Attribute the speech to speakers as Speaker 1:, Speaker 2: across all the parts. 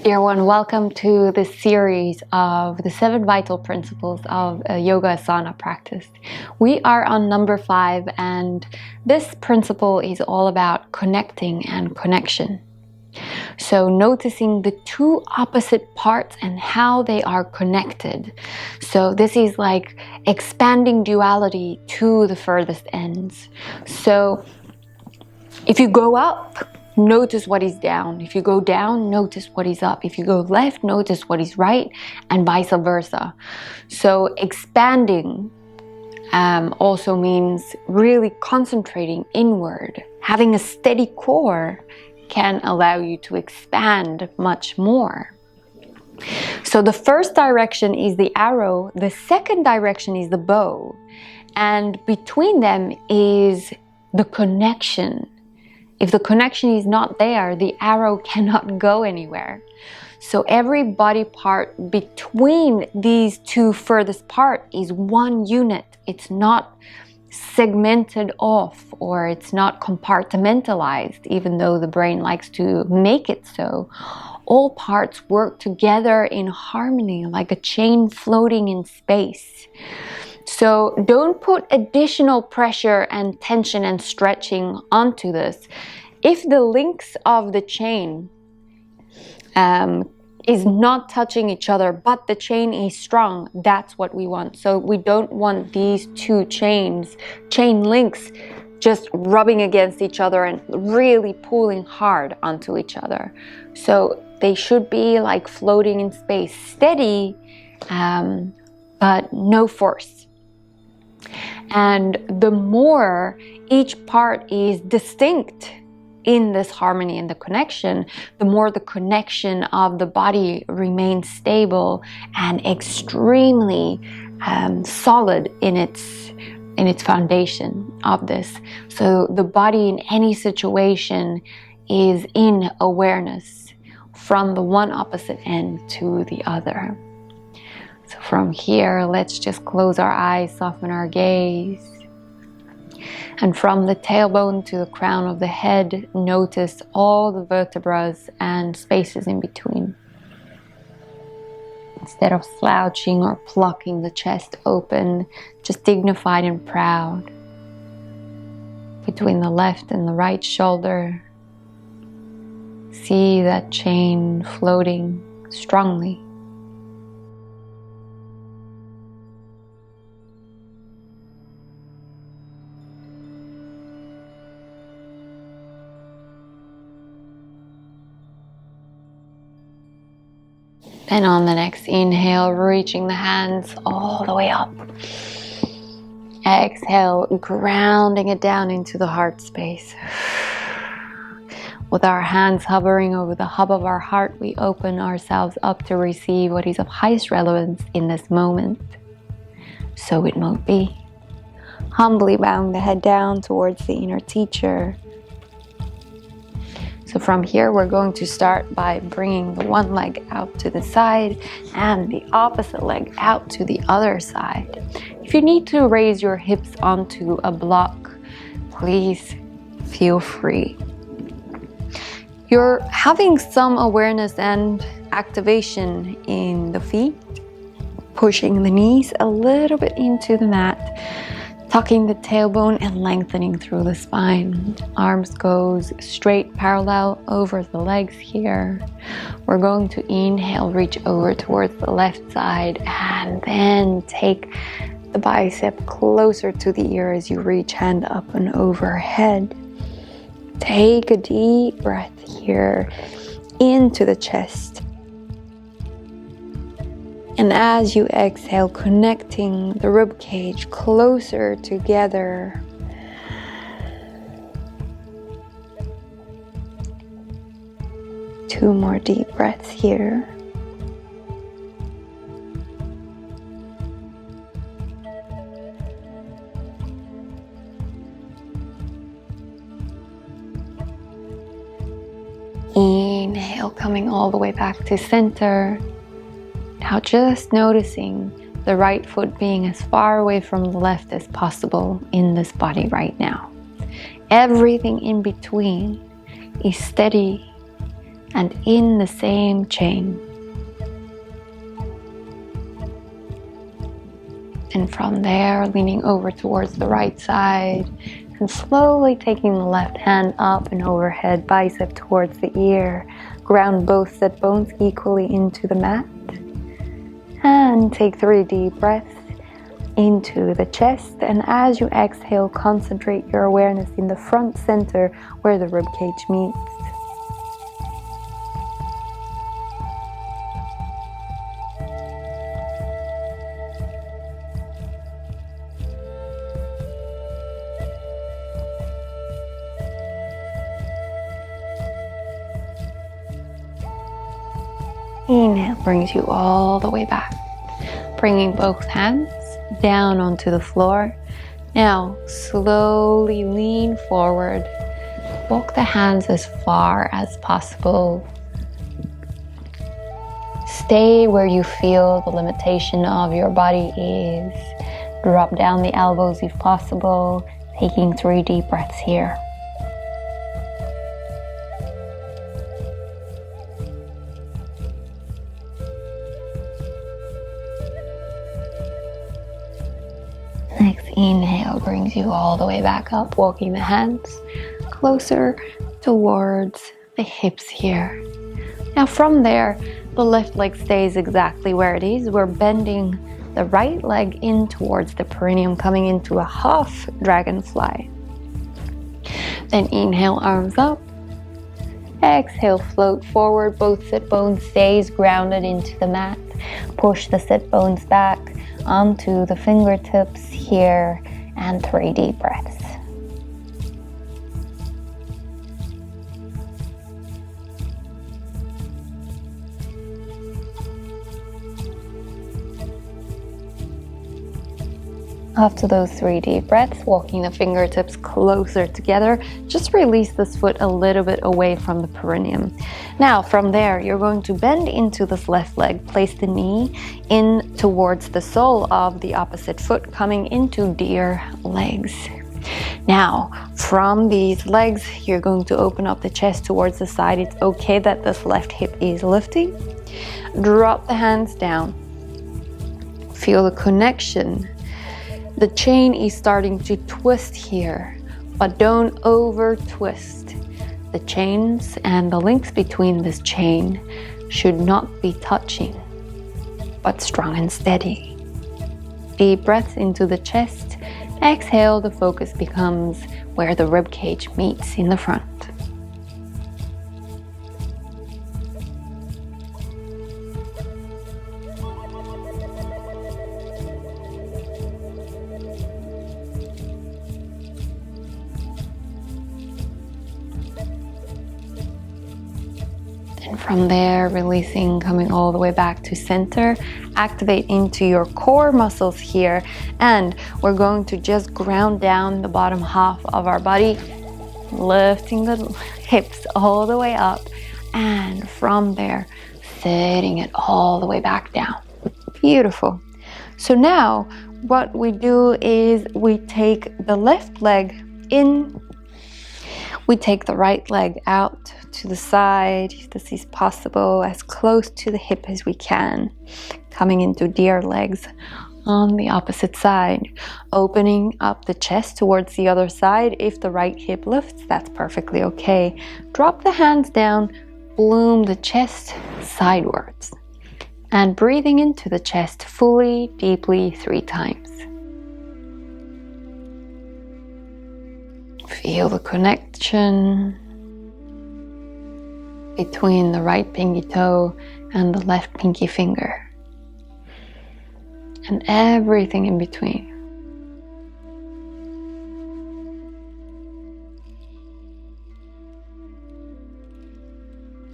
Speaker 1: Dear one, welcome to this series of the 7 vital principles of a yoga asana practice. We are on number 5, and this principle is all about connecting and connection. So noticing the two opposite parts and how they are connected. So this is like expanding duality to the furthest ends. So if you go up, notice what is down. If you go down, notice what is up. If you go left, notice what is right, and vice versa. So expanding also means really concentrating inward. Having a steady core can allow you to expand much more. So the first direction is the arrow, the second direction is the bow, and between them is the connection. If the connection is not there, the arrow cannot go anywhere. So every body part between these two furthest parts is one unit. It's not segmented off, or it's not compartmentalized, even though the brain likes to make it so. All parts work together in harmony, like a chain floating in space. So don't put additional pressure and tension and stretching onto this. If the links of the chain is not touching each other, but the chain is strong, that's what we want. So we don't want these two chain links just rubbing against each other and really pulling hard onto each other. So they should be like floating in space, steady, but no force. And the more each part is distinct in this harmony and the connection, the more the connection of the body remains stable and extremely solid in its foundation of this. So the body in any situation is in awareness from the one opposite end to the other. So from here, let's just close our eyes, soften our gaze. And from the tailbone to the crown of the head, notice all the vertebrae and spaces in between. Instead of slouching or plucking the chest open, just dignified and proud. Between the left and the right shoulder, see that chain floating strongly. And on the next inhale, reaching the hands all the way up. Exhale, grounding it down into the heart space. With our hands hovering over the hub of our heart, we open ourselves up to receive what is of highest relevance in this moment. So it might be. Humbly bowing the head down towards the inner teacher. So from here, we're going to start by bringing the one leg out to the side and the opposite leg out to the other side. If you need to raise your hips onto a block, please feel free. You're having some awareness and activation in the feet, pushing the knees a little bit into the mat, tucking the tailbone and lengthening through the spine. Arms goes straight parallel over the legs here. We're going to inhale, reach over towards the left side, and then take the bicep closer to the ear as you reach hand up and overhead. Take a deep breath here into the chest. And as you exhale, connecting the rib cage closer together. Two more deep breaths here. Inhale, coming all the way back to center. Now just noticing the right foot being as far away from the left as possible in this body right now. Everything in between is steady and in the same chain. And from there, leaning over towards the right side and slowly taking the left hand up and overhead, bicep towards the ear. Ground both sit bones equally into the mat. And take 3 deep breaths into the chest. And as you exhale, concentrate your awareness in the front center where the ribcage meets. Inhale brings you all the way back. Bringing both hands down onto the floor. Now, slowly lean forward. Walk the hands as far as possible. Stay where you feel the limitation of your body is. Drop down the elbows if possible, taking 3 deep breaths here. Next inhale brings you all the way back up, walking the hands closer towards the hips here. Now from there, the left leg stays exactly where it is. We're bending the right leg in towards the perineum, coming into a half dragonfly. Then inhale, arms up. Exhale, float forward. Both sit bones stays grounded into the mat. Push the sit bones back onto the fingertips here, and 3 deep breaths. After those 3 deep breaths, walking the fingertips closer together, just release this foot a little bit away from the perineum. Now, from there, you're going to bend into this left leg, place the knee in towards the sole of the opposite foot, coming into deer legs. Now, from these legs, you're going to open up the chest towards the side. It's okay that this left hip is lifting. Drop the hands down. Feel the connection. The chain is starting to twist here, but don't over twist. The chains and the links between this chain should not be touching, but strong and steady. Deep breaths into the chest. Exhale, the focus becomes where the rib cage meets in the front. And from there, releasing, coming all the way back to center. Activate into your core muscles here. And we're going to just ground down the bottom half of our body, lifting the hips all the way up. And from there, sitting it all the way back down. Beautiful. So now what we do is we take the left leg in. We take the right leg out to the side, if this is possible, as close to the hip as we can. Coming into deer legs on the opposite side. Opening up the chest towards the other side. If the right hip lifts, that's perfectly okay. Drop the hands down, bloom the chest sidewards. And breathing into the chest fully, deeply 3 times. Feel the connection between the right pinky toe and the left pinky finger. And everything in between.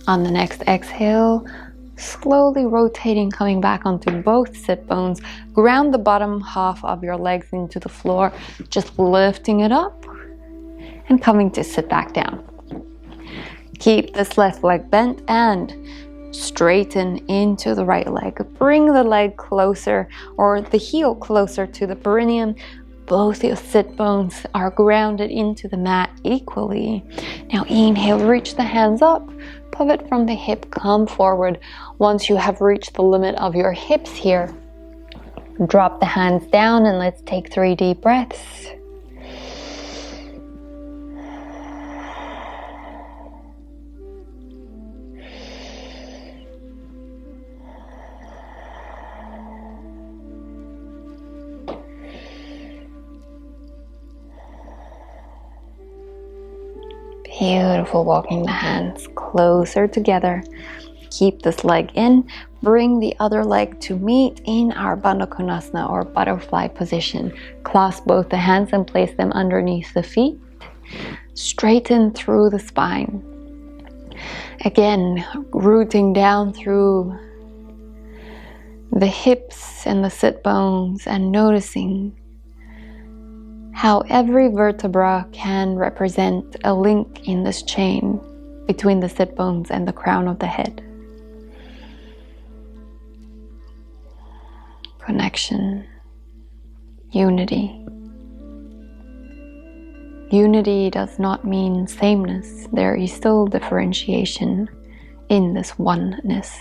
Speaker 1: On the next exhale, slowly rotating, coming back onto both sit bones. Ground the bottom half of your legs into the floor, just lifting it up. And coming to sit back down. Keep this left leg bent and straighten into the right leg. Bring the leg closer or the heel closer to the perineum. Both your sit bones are grounded into the mat equally. Now inhale, reach the hands up, pivot from the hip, come forward. Once you have reached the limit of your hips here, drop the hands down and let's take 3 deep breaths. Beautiful, walking the hands closer together. Keep this leg in. Bring the other leg to meet in our Bandha Konasana or butterfly position. Clasp both the hands and place them underneath the feet. Straighten through the spine. Again, rooting down through the hips and the sit bones and noticing how every vertebra can represent a link in this chain between the sit bones and the crown of the head. Connection, unity. Unity does not mean sameness. There is still differentiation in this oneness.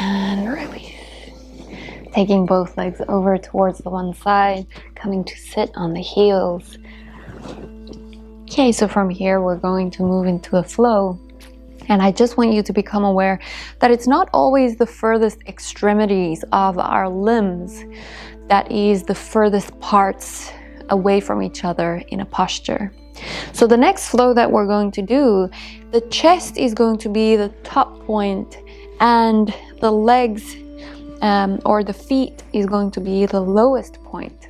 Speaker 1: And release. Taking both legs over towards the one side, coming to sit on the heels. Okay, so from here we're going to move into a flow. And I just want you to become aware that it's not always the furthest extremities of our limbs that is the furthest parts away from each other in a posture. So the next flow that we're going to do, the chest is going to be the top point and the legs or the feet is going to be the lowest point.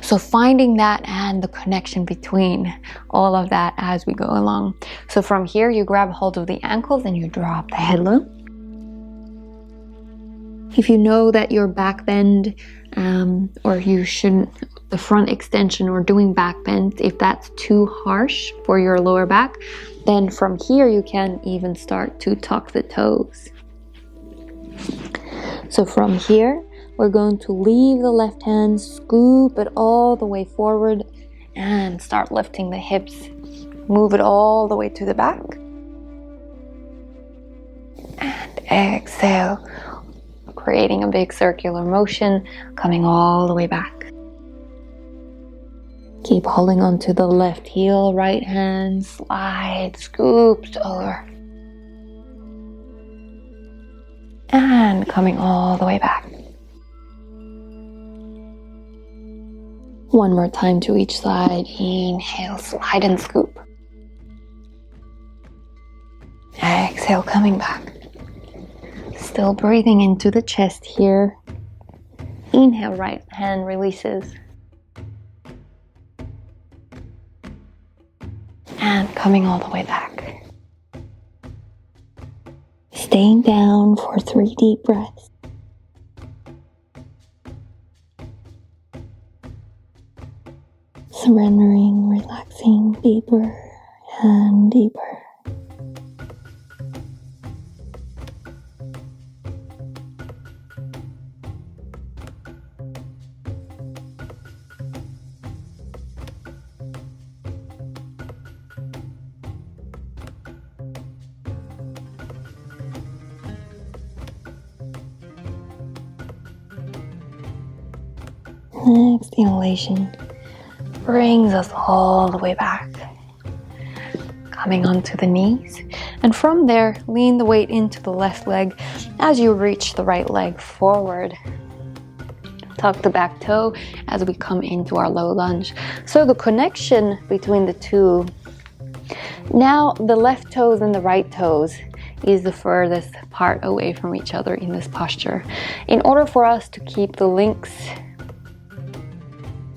Speaker 1: So finding that and the connection between all of that as we go along. So from here you grab hold of the ankles and you drop the head low. If you know that your back bend or you shouldn't, the front extension or doing back bend, if that's too harsh for your lower back, then from here you can even start to tuck the toes. So from here, we're going to leave the left hand, scoop it all the way forward and start lifting the hips. Move it all the way to the back. And exhale, creating a big circular motion, coming all the way back. Keep holding onto the left heel, right hand, slide, scoops over. And coming all the way back. One more time to each side. Inhale, slide and scoop. Exhale, coming back. Still breathing into the chest here. Inhale, right hand releases. And coming all the way back. Staying down for 3 deep breaths. Surrendering, relaxing deeper and deeper. Next inhalation brings us all the way back, coming onto the knees, and from there lean the weight into the left leg as you reach the right leg forward. Tuck the back toe as we come into our low lunge. So the connection between the two, now the left toes and the right toes is the furthest part away from each other in this posture. In order for us to keep the links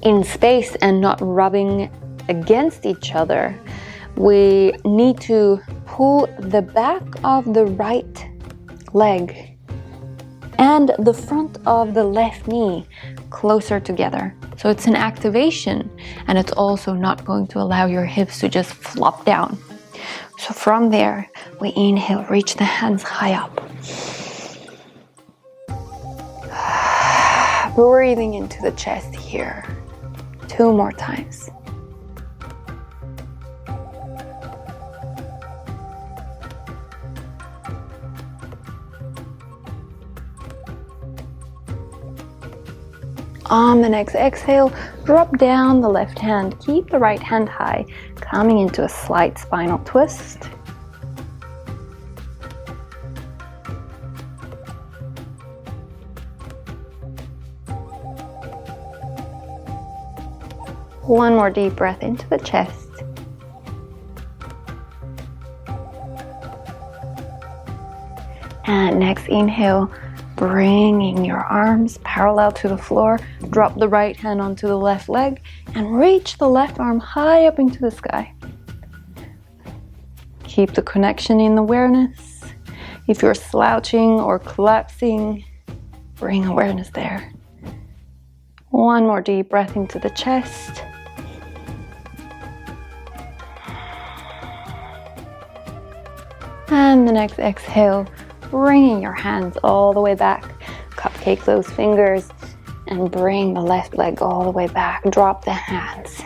Speaker 1: in space and not rubbing against each other, we need to pull the back of the right leg and the front of the left knee closer together. So it's an activation, and it's also not going to allow your hips to just flop down. So from there, we inhale, reach the hands high up. Breathing into the chest here. 2 more times. On the next exhale, drop down the left hand, keep the right hand high, coming into a slight spinal twist. One more deep breath into the chest. And next inhale, bringing your arms parallel to the floor, drop the right hand onto the left leg and reach the left arm high up into the sky. Keep the connection in awareness. If you're slouching or collapsing, bring awareness there. One more deep breath into the chest. And the next exhale, bringing your hands all the way back. Cupcake those fingers and bring the left leg all the way back. Drop the hands.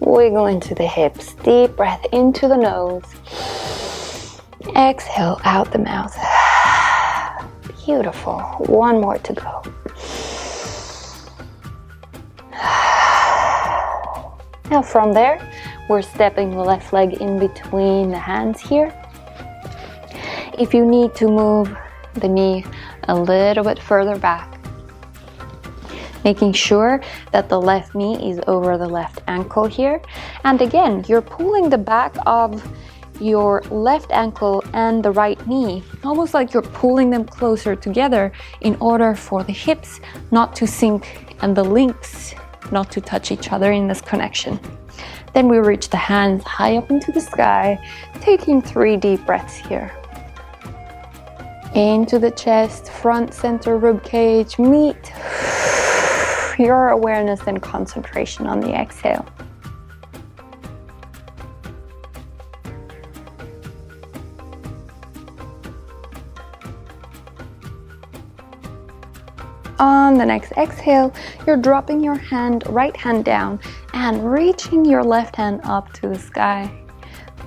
Speaker 1: Wiggle into the hips. Deep breath into the nose. Exhale out the mouth. Beautiful. One more to go. Now from there, we're stepping the left leg in between the hands here. If you need to move the knee a little bit further back, making sure that the left knee is over the left ankle here. And again, you're pulling the back of your left ankle and the right knee, almost like you're pulling them closer together in order for the hips not to sink and the links not to touch each other in this connection. Then we reach the hands high up into the sky, taking 3 deep breaths here. Into the chest, front, center, rib cage, meet your awareness and concentration on the exhale. On the next exhale, you're dropping your right hand down and reaching your left hand up to the sky.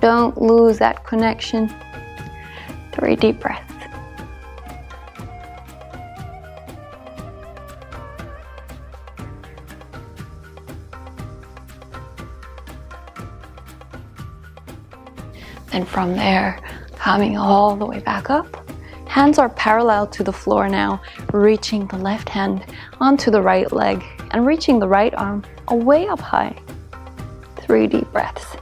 Speaker 1: Don't lose that connection. 3 deep breaths. And from there, coming all the way back up. Hands are parallel to the floor now, reaching the left hand onto the right leg and reaching the right arm way up high. 3 deep breaths.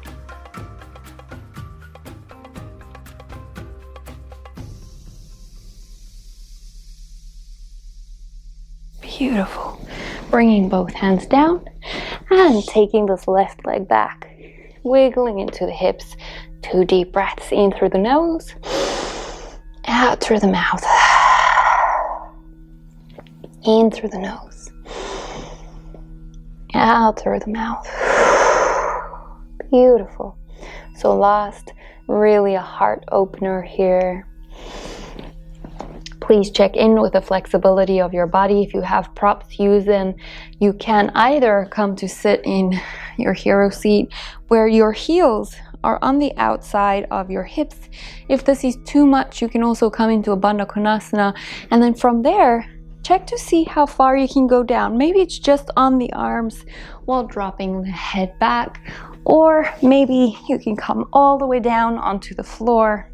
Speaker 1: Beautiful. Bringing both hands down and taking this left leg back, wiggling into the hips. 2 deep breaths in through the nose, out through the mouth. In through the nose, out through the mouth. Beautiful. So last, really a heart opener here. Please check in with the flexibility of your body. If you have props, use them. You can either come to sit in your hero seat where your heels are on the outside of your hips. If this is too much, you can also come into a Bandha Konasana, and then from there, check to see how far you can go down. Maybe it's just on the arms while dropping the head back, or maybe you can come all the way down onto the floor.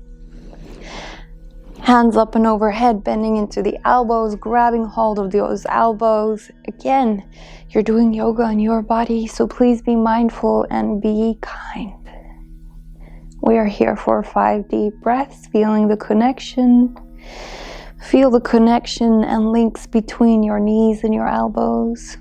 Speaker 1: Hands up and overhead, bending into the elbows, grabbing hold of those elbows. Again, you're doing yoga on your body, so please be mindful and be kind. We are here for 5 deep breaths, feeling the connection. Feel the connection and links between your knees and your elbows.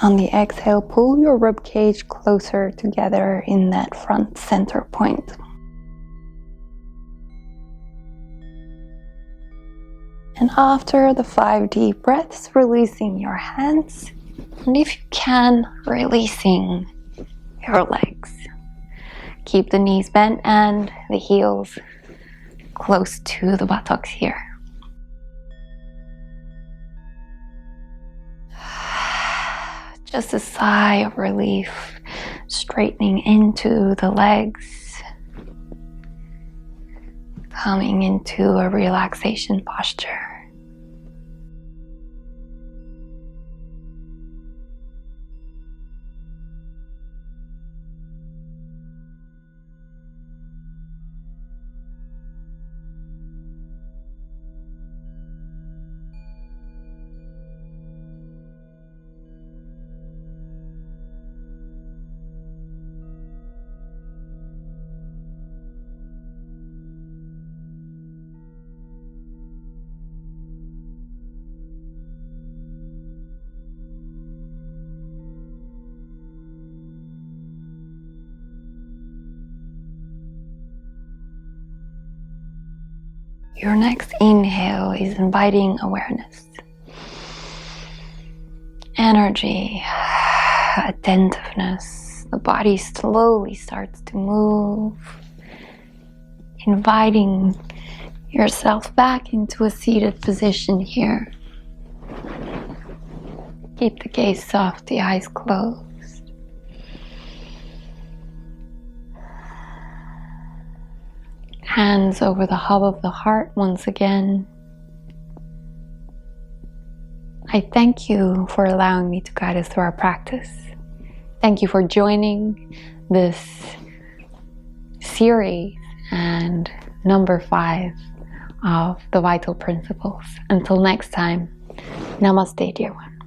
Speaker 1: On the exhale, pull your rib cage closer together in that front center point. And after the 5 deep breaths, releasing your hands. And if you can, releasing your legs. Keep the knees bent and the heels close to the buttocks here. Just a sigh of relief, straightening into the legs, coming into a relaxation posture. Your next inhale is inviting awareness, energy, attentiveness. The body slowly starts to move, inviting yourself back into a seated position here. Keep the gaze soft, the eyes closed. Hands over the hub of the heart once again. I thank you for allowing me to guide us through our practice. Thank you for joining this series and number 5 of the Vital Principles. Until next time, Namaste, dear one.